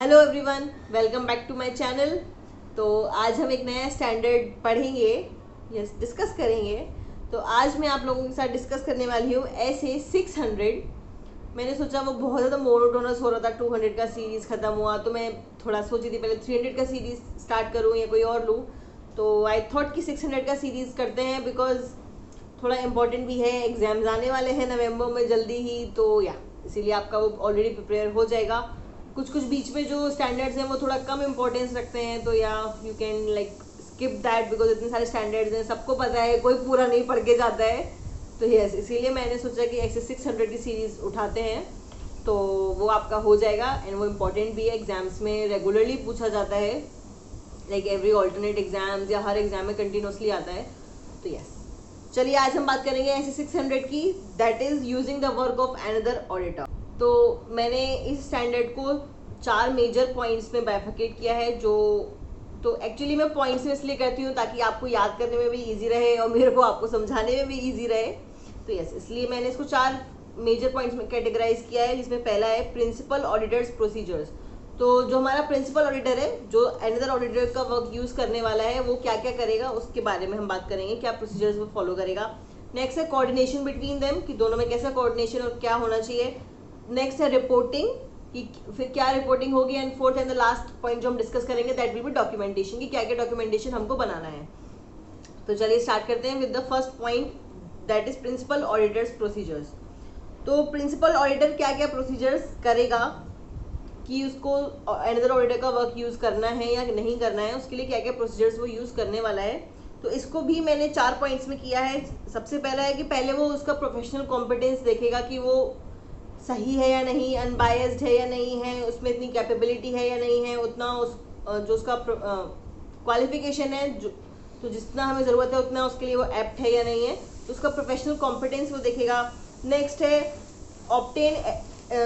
Hello everyone, welcome back to my channel. तो आज हम एक नया स्टैंडर्ड पढ़ेंगे, यस डिस्कस करेंगे। तो आज मैं आप लोगों के साथ डिस्कस करने वाली हूँ ऐसे 600। मैंने सोचा वो बहुत ज़्यादा मोनोटोनस हो रहा था, 200 का सीरीज़ ख़त्म हुआ तो मैं थोड़ा सोची थी पहले 300 का सीरीज़ स्टार्ट करूँ या कोई और लूँ। तो आई थॉट कि 600 का सीरीज़ करते हैं बिकॉज थोड़ा इम्पोर्टेंट भी है, एग्ज़ाम्स आने वाले हैं नवंबर में जल्दी ही। तो या इसीलिए आपका वो ऑलरेडी प्रिपेयर हो जाएगा। कुछ कुछ बीच में जो स्टैंडर्ड्स हैं वो थोड़ा कम इंपॉर्टेंस रखते हैं, तो या you can like skip that because इतने सारे स्टैंडर्ड्स हैं, सबको पता है, कोई पूरा नहीं पढ़ के जाता है। तो यस, इसीलिए मैंने सोचा कि ऐसे 600 की सीरीज़ उठाते हैं तो वो आपका हो जाएगा। एंड वो इम्पोर्टेंट भी है, एग्जाम्स में रेगुलरली पूछा जाता है, लाइक एवरी ऑल्टरनेट एग्जाम्स या हर एग्जाम में कंटिन्यूसली आता है। तो यस, चलिए आज हम बात करेंगे ऐसे 600 की, that is using the work of another auditor. तो मैंने इस स्टैंडर्ड को 4 मेजर पॉइंट्स में बाइफिकेट किया है। जो तो एक्चुअली मैं पॉइंट्स में इसलिए करती हूँ ताकि आपको याद करने में भी इजी रहे और मेरे को आपको समझाने में भी इजी रहे। तो यस, इसलिए मैंने इसको 4 मेजर पॉइंट्स में कैटेगराइज किया है, जिसमें पहला है प्रिंसिपल ऑडिटर्स प्रोसीजर्स। तो जो हमारा प्रिंसिपल ऑडिटर है, जो अनदर ऑडिटर का वर्क यूज करने वाला है, वो क्या क्या करेगा उसके बारे में हम बात करेंगे, क्या प्रोसीजर्स वो फॉलो करेगा। नेक्स्ट है कोऑर्डिनेशन बिटवीन देम, कि दोनों में कैसा कोऑर्डिनेशन और क्या होना चाहिए। नेक्स्ट है रिपोर्टिंग, कि फिर क्या रिपोर्टिंग होगी। And fourth and the last point जो हम डिस्कस करेंगे दैट विल बी डॉक्यूमेंटेशन, कि क्या क्या डॉक्यूमेंटेशन हमको बनाना है। तो चलिए स्टार्ट करते हैं with the first point, that is principal auditors procedures. तो प्रिंसिपल ऑडिटर क्या क्या प्रोसीजर्स करेगा, कि उसको अनदर ऑडिटर का वर्क यूज करना है या नहीं करना है, उसके लिए क्या क्या प्रोसीजर्स वो यूज करने वाला है। तो इसको भी मैंने 4 पॉइंट्स में किया है। सबसे पहला है कि पहले वो उसका प्रोफेशनल कॉम्पिटेंस देखेगा कि वो सही है या नहीं, अनबायस्ड है या नहीं है, उसमें इतनी कैपेबिलिटी है या नहीं है, उतना उस जो उसका क्वालिफिकेशन है जो, तो जितना हमें ज़रूरत है उतना उसके लिए वो एप्ट है या नहीं है, तो उसका प्रोफेशनल कॉम्पिटेंस वो देखेगा। नेक्स्ट है obtain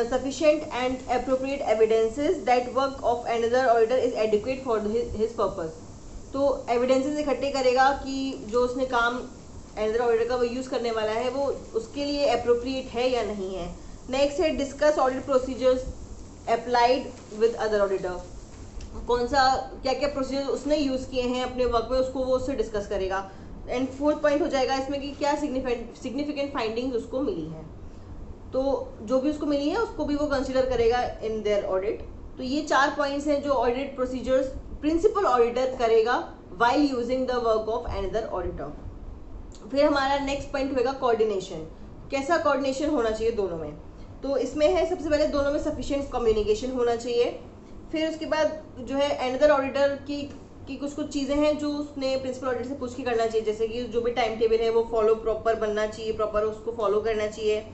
sufficient and appropriate evidences that work of another auditor is adequate for his purpose। तो एविडेंसेस इकट्ठे करेगा कि जो उसने काम another auditor का वो यूज़ करने वाला है वो उसके लिए अप्रोप्रिएट है या नहीं है। नेक्स्ट है discuss audit procedures applied with other auditor, कौन सा क्या क्या प्रोसीजर उसने यूज़ किए हैं अपने वर्क में, उसको वो उससे डिस्कस करेगा। एंड फोर्थ पॉइंट हो जाएगा इसमें कि क्या सिग्निफिकेंट फाइंडिंग्स उसको मिली हैं, तो जो भी उसको मिली है उसको भी वो कंसिडर करेगा इन देयर ऑडिट। तो ये 4 पॉइंट्स हैं जो ऑडिट प्रोसीजर्स प्रिंसिपल ऑडिटर करेगा while using the work of another auditor. फिर हमारा नेक्स्ट पॉइंट होगा कोऑर्डिनेशन, कैसा कोऑर्डिनेशन होना चाहिए दोनों में। तो इसमें है सबसे पहले दोनों में सफिशिएंट कम्युनिकेशन होना चाहिए। फिर उसके बाद जो है अनदर ऑडिटर की कुछ कुछ चीज़ें हैं जो उसने प्रिंसिपल ऑडिटर से पूछ के करना चाहिए, जैसे कि जो भी टाइम टेबल है वो फॉलो प्रॉपर बनना चाहिए, प्रॉपर उसको फॉलो करना चाहिए।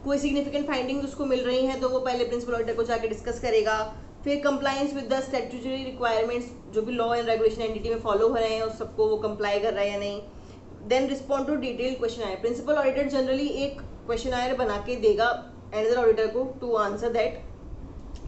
कोई सिग्निफिकेंट फाइंडिंग्स उसको मिल रही हैं तो वो पहले प्रिंसिपल ऑडिटर को जाके डिस्कस करेगा। फिर compliance with the statutory requirements, जो भी लॉ एंड रेगुलेशन एंटिटी में फॉलो हो रहे हैं उस सबको वो कंप्लाई कर रहा है या नहीं। Then respond to detail questionnaire, principal auditor generally एक क्वेश्चन आयर बना के देगा अनदर ऑडिटर को टू आंसर दैट,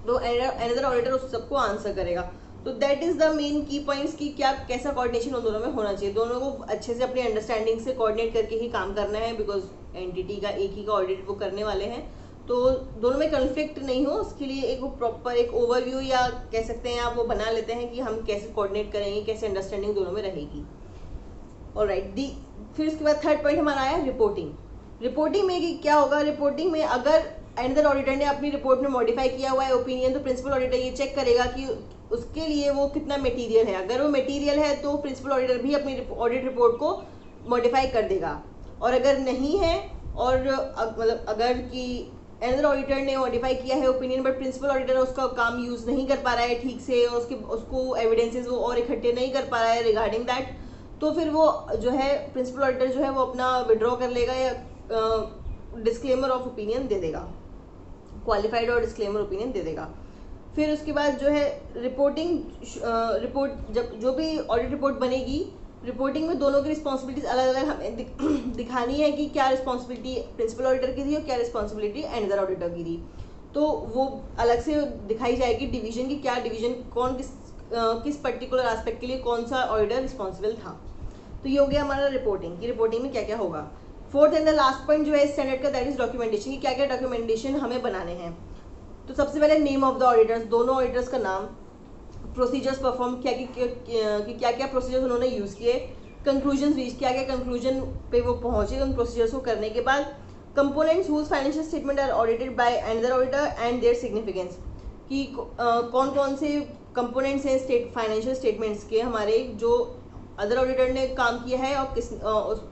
तो अनदर ऑडिटर उस सबको आंसर करेगा। तो that is the main key points कि क्या कैसा कोऑर्डिनेशन उन दोनों में होना चाहिए। दोनों को अच्छे से अपनी अंडरस्टैंडिंग से कोऑर्डिनेट करके ही काम करना है, बिकॉज एंटिटी का एक ही का ऑडिट वो करने वाले हैं, तो दोनों में कन्फ्लिक्ट नहीं हो उसके लिए एक वो प्रॉपर एक ओवरव्यू या कह सकते हैं आप वो बना लेते हैं कि हम कैसे कोऑर्डिनेट करेंगे, कैसे अंडरस्टैंडिंग दोनों में रहेगी। ऑलराइट दी, फिर उसके बाद थर्ड पॉइंट हमारा आया रिपोर्टिंग। रिपोर्टिंग में क्या होगा, रिपोर्टिंग में अगर अनदर ऑडिटर ने अपनी रिपोर्ट में मॉडिफाई किया हुआ है ओपिनियन, तो प्रिंसिपल ऑडिटर ये चेक करेगा कि उसके लिए वो कितना मटेरियल है। अगर वो मटेरियल है तो प्रिंसिपल ऑडिटर भी अपनी ऑडिट रिपोर्ट को मॉडिफाई कर देगा, और अगर नहीं है और मतलब अगर कि अनदर ऑडिटर ने मॉडिफाई किया है ओपिनियन बट प्रिंसिपल ऑडिटर उसका काम यूज़ नहीं कर पा रहा है ठीक से, और उसको एविडेंसेस वो और इकट्ठे नहीं कर पा रहा है रिगार्डिंग दैट, तो फिर वो जो है प्रिंसिपल ऑडिटर जो है वो अपना विड्रॉ कर लेगा या डिस्क्लेमर ऑफ ओपिनियन दे देगा, क्वालिफाइड और डिस्क्लेमर ओपिनियन दे देगा। फिर उसके बाद जो है रिपोर्टिंग रिपोर्ट, जब जो भी ऑडिट रिपोर्ट बनेगी, रिपोर्टिंग में दोनों की रिस्पॉन्सिबिलिटीज अलग अलग हमें दिखानी है कि क्या रिस्पॉन्सिबिलिटी प्रिंसिपल ऑडिटर की थी और क्या रिस्पॉन्सिबिलिटी अनदर ऑडिटर की थी। तो वो अलग से दिखाई जाएगी डिवीजन की, क्या डिवीजन कौन किस पर्टिकुलर एस्पेक्ट के लिए कौन सा ऑडिटर रिस्पॉन्सिबल था। तो ये हो गया हमारा रिपोर्टिंग की, रिपोर्टिंग में क्या क्या होगा। Fourth and the last point जो है स्टैंडर्ड का, दैट इज डॉक्यूमेंटेशन, की क्या क्या डॉक्यूमेंटेशन हमें बनाने हैं। तो सबसे पहले नेम ऑफ द ऑडिटर्स, दोनों ऑडिटर्स का नाम, प्रोसीजर्स परफॉर्म, क्या क्या प्रोसीजर्स उन्होंने यूज़ किए, कंक्लूजन रीच, क्या क्या कंक्लूजन पे वो पहुंचे उन प्रोसीजर्स को करने के बाद, components whose financial statement are audited by another auditor and their significance, कि कौन कौन से कंपोनेंट्स हैं स्टेट फाइनेंशियल स्टेटमेंट्स के हमारे जो अदर ऑडिटर ने काम किया है और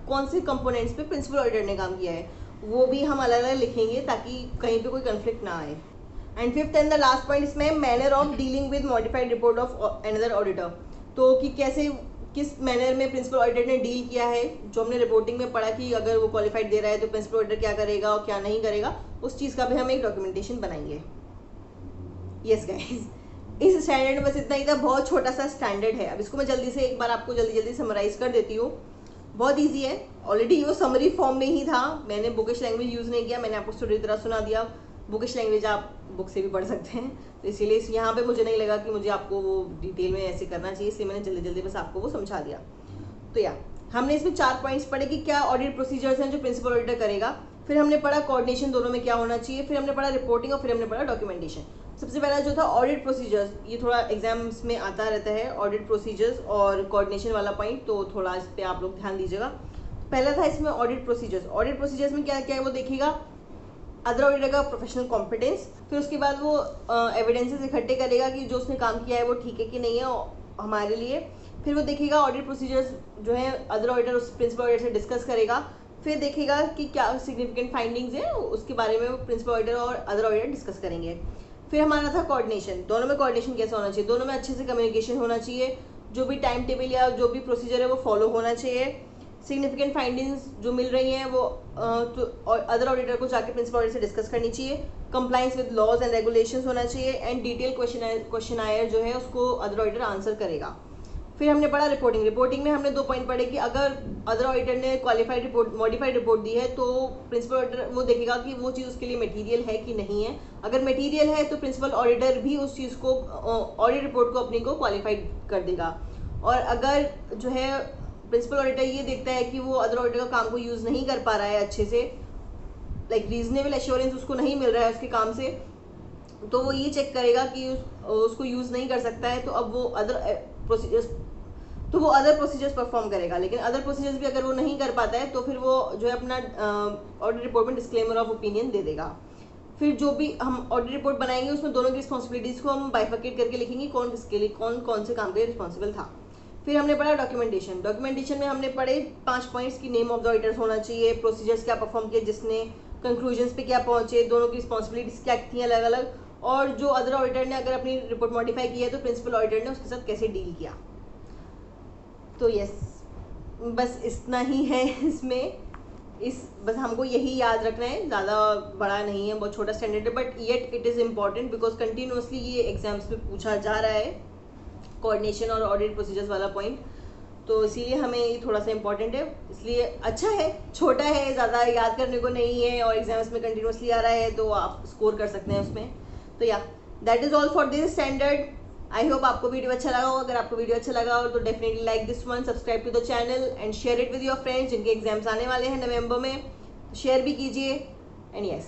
कौन से कंपोनेंट्स पे प्रिंसिपल ऑडिटर ने काम किया है, वो भी हम अलग अलग लिखेंगे ताकि कहीं पे कोई कन्फ्लिक्ट ना आए। And fifth and the last point इसमें manner of dealing with modified report of another auditor, तो कि कैसे किस मैनर में प्रिंसिपल ऑडिटर ने डील किया है, जो हमने रिपोर्टिंग में पढ़ा कि अगर वो क्वालिफाइड दे रहा है तो प्रिंसिपल ऑडिटर क्या करेगा और क्या नहीं करेगा, उस चीज़ का भी हम एक डॉक्यूमेंटेशन बनाएंगे। यस गाइस, इस स्टैंडर्ड में बस इतना ही था, बहुत छोटा सा स्टैंडर्ड है। अब इसको मैं जल्दी से एक बार आपको जल्दी समराइज कर देती हूँ। बहुत इजी है, ऑलरेडी वो समरी फॉर्म में ही था, मैंने बुकिश लैंग्वेज यूज़ नहीं किया, मैंने आपको स्टोरी की तरह सुना दिया। बुकिश लैंग्वेज आप बुक से भी पढ़ सकते हैं, तो इसीलिए यहाँ पे मुझे नहीं लगा कि मुझे आपको वो डिटेल में ऐसे करना चाहिए, इसलिए मैंने जल्दी बस आपको वो समझा दिया। तो या हमने इसमें 4 पॉइंट्स पढ़े कि क्या ऑडिट प्रोसीजर्स हैं जो प्रिंसिपल ऑडिटर करेगा, फिर हमने पढ़ा कोऑर्डिनेशन दोनों में क्या होना चाहिए, फिर हमने पढ़ा रिपोर्टिंग और फिर हमने पढ़ा डॉक्यूमेंटेशन। सबसे पहला जो था ऑडिट प्रोसीजर्स, ये थोड़ा एग्जाम्स में आता रहता है, ऑडिट प्रोसीजर्स और कोऑर्डिनेशन वाला पॉइंट, तो थोड़ा इस पर आप लोग ध्यान दीजिएगा। पहला था इसमें ऑडिट प्रोसीजर्स। ऑडिट प्रोसीजर्स में क्या क्या है वो देखिएगा, अदर ऑडिटर का प्रोफेशनल कॉम्पिटेंस, फिर उसके बाद वो एविडेंसेस इकट्ठे करेगा कि जो उसने काम किया है वो ठीक है कि नहीं है हमारे लिए, फिर वो देखेगा ऑडिट प्रोसीजर्स जो है अदर ऑडिटर उस प्रिंसिपल ऑडिटर से डिस्कस करेगा, फिर देखेगा कि क्या सिग्निफिकेंट फाइंडिंग्स हैं उसके बारे में प्रिंसिपल ऑडिटर और अदर ऑडिटर डिस्कस करेंगे। फिर हमारा था कोऑर्डिनेशन, दोनों में कोऑर्डिनेशन कैसे होना चाहिए, दोनों में अच्छे से कम्युनिकेशन होना चाहिए, जो भी टाइम टेबल या जो भी प्रोसीजर है वो फॉलो होना चाहिए, सिग्निफिकेंट फाइंडिंग्स जो मिल रही हैं वो तो अदर ऑडिटर को जाके प्रिंसिपल ऑडिटर से डिस्कस करनी चाहिए, compliance with laws and regulations होना चाहिए, एंड डिटेल क्वेश्चन आयर जो है उसको अदर ऑडिटर आंसर करेगा। फिर हमने पढ़ा रिपोर्टिंग। रिपोर्टिंग में हमने 2 पॉइंट पढ़े कि अगर अदर ऑडिटर ने क्वालिफाइड रिपोर्ट मॉडिफाइड रिपोर्ट दी है तो प्रिंसिपल ऑडिटर वो देखेगा कि वो चीज़ उसके लिए मटेरियल है कि नहीं है, अगर मटेरियल है तो प्रिंसिपल ऑडिटर भी उस चीज़ को ऑडिट रिपोर्ट को अपनी को क्वालिफाइड कर देगा, और अगर जो है प्रिंसिपल ऑडिटर ये देखता है कि वो अदर ऑडिटर का काम को यूज़ नहीं कर पा रहा है अच्छे से, लाइक रीजनेबल एश्योरेंस उसको नहीं मिल रहा है उसके काम से, तो वो ये चेक करेगा कि उसको यूज़ नहीं कर सकता है, तो अब वो अदर प्रोसीजर्स परफॉर्म करेगा। लेकिन अदर प्रोसीजर्स भी अगर वो नहीं कर पाता है तो फिर वो जो है अपना ऑडिट रिपोर्ट में डिस्क्लेमर ऑफ ओपिनियन दे देगा। फिर जो भी हम ऑडिट रिपोर्ट बनाएंगे उसमें दोनों की रिस्पॉन्सिबिलिटीज़ को हम बाइफर्केट करके लिखेंगे, कौन किसके लिए कौन से काम के लिए रिस्पॉन्सिबल था। फिर हमने पढ़ा डॉक्यूमेंटेशन। डॉक्यूमेंटेशन में हमने पढ़े 5 पॉइंट्स की नेम ऑफ द ऑडिटर्स होना चाहिए, प्रोसीजर्स क्या परफॉर्म किए जिसने, कंक्लूजन्स पे क्या पहुंचे, दोनों की रिस्पॉन्सिबिलिटीज़ क्या थी अलग अलग, और जो अदर ऑडिटर ने अगर अपनी रिपोर्ट मॉडिफाई की है तो प्रिंसिपल ऑडिटर ने उसके साथ कैसे डील किया। तो यस, बस इतना ही है इसमें, बस हमको यही याद रखना है, ज़्यादा बड़ा नहीं है, बहुत छोटा स्टैंडर्ड है, but yet it is important because continuously ये एग्जाम्स में पूछा जा रहा है, कोऑर्डिनेशन और ऑडिट प्रोसीजर्स वाला पॉइंट, तो इसीलिए हमें ये थोड़ा सा इंपॉर्टेंट है, इसलिए अच्छा है, छोटा है, ज़्यादा याद करने को नहीं है और एग्जाम्स में कंटिन्यूसली आ रहा है तो आप स्कोर कर सकते हैं उसमें। तो या that is all for this standard. I hope आपको वीडियो अच्छा लगा हो, अगर आपको वीडियो अच्छा लगा हो तो definitely like this one, subscribe to the channel and share it with your friends जिनके एग्जाम्स आने वाले हैं नवंबर में, शेयर भी कीजिए। And yes,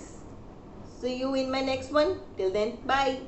see you in my next one, till then bye.